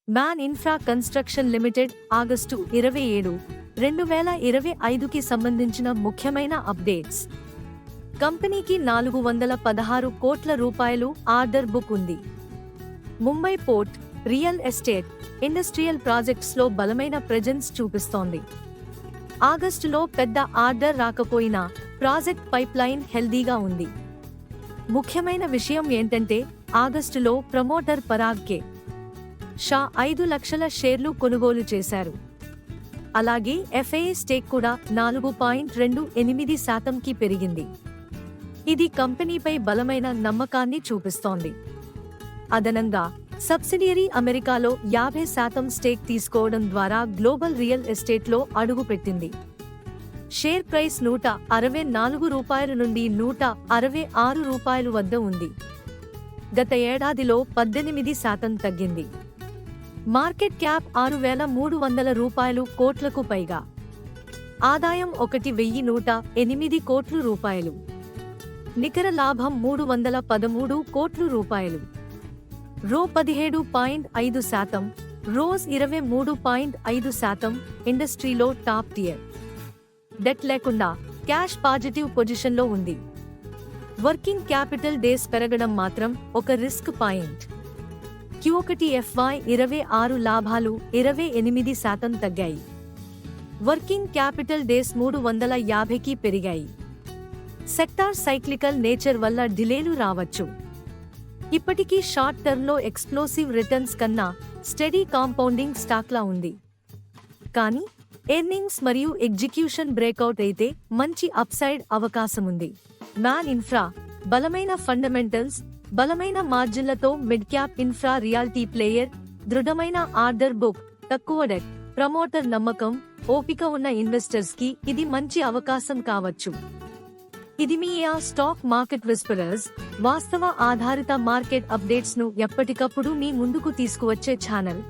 Man infra construction limited August 27, 2025కి సంబంధించిన ముఖ్యమైన updates. కంపెనీకి 416 కోట్ల రూపాయలు ఆర్డర్ బుక్ ఉంది. Mumbai port, real estate, industrial ప్రాజెక్ట్స్లో బలమైన ప్రెజెన్స్ చూపిస్తోంది. ఆగస్టులో పెద్ద ఆర్డర్ రాకపోయినా ప్రాజెక్ట్ పైప్లైన్ హెల్దీగా ఉంది. ముఖ్యమైన విషయం ఏంటంటే ఆగస్టులో ప్రమోటర్ పరాగ్ కే షా 5 లక్షల షేర్లు కొనుగోలు చేశారు. అలాగే ఎఫ్ఐఐ స్టేక్ కూడా 4.28%కి పెరిగింది. ఇది కంపెనీపై బలమైన నమ్మకాన్ని చూపిస్తోంది. అదనంగా సబ్సిడియరీ అమెరికాలో 50% స్టేక్ తీసుకోవడం ద్వారా గ్లోబల్ రియల్ ఎస్టేట్లో అడుగుపెట్టింది. షేర్ ప్రైస్ ₹164 నుండి ₹166 వద్ద ఉంది. గత ఏడాదిలో 18% తగ్గింది. మార్కెట్ క్యాప్ ₹6,300 కోట్లకు పైగా. ఆదాయం ₹1,108 కోట్లు. నికర లాభం ₹313 కోట్లు. రో 17.5%, రోజ్ 23.5%. ఇండస్ట్రీలో టాప్ టియర్. డెట్ లేకుండా క్యాష్ పాజిటివ్ పొజిషన్లో ఉంది. వర్కింగ్ క్యాపిటల్ డేస్ పెరగడం మాత్రం ఒక రిస్క్ పాయింట్. Q1 FY26 లాభాలు 28% తగ్గాయి. వర్కింగ్ క్యాపిటల్ డేస్ 350కి పెరిగాయి. సెక్టార్ సైక్లికల్ నేచర్ వల్ల డిలేలు రావచ్చు. ఇప్పటికీ షార్ట్ టర్మ్లో ఎక్స్ప్లోసివ్ రిటర్న్స్ కన్నా స్టెడీ కాంపౌండింగ్ స్టాక్లా ఉంది. కానీ ఎర్నింగ్స్ మరియు ఎగ్జిక్యూషన్ బ్రేక్అవుట్ అయితే మంచి అప్సైడ్ అవకాశముంది. మ్యాన్ ఇన్ఫ్రా బలమైన ఫండమెంటల్స్, బలమైన మార్జిన్లతో mid cap infra reality player, దృఢమైన ఆర్డర్ బుక్, తక్కువ డెట్, ప్రమోటర్ నమ్మకం, ఓపిక ఉన్న ఇన్వెస్టర్స్ కి ఇది మంచి అవకాశం కావచ్చు. ఇది మీ స్టాక్ మార్కెట్ విస్పరర్స్, వాస్తవ ఆధారిత మార్కెట్ అప్డేట్స్ ను ఎప్పటికప్పుడు మీ ముందుకు తీసుకువచ్చే ఛానల్.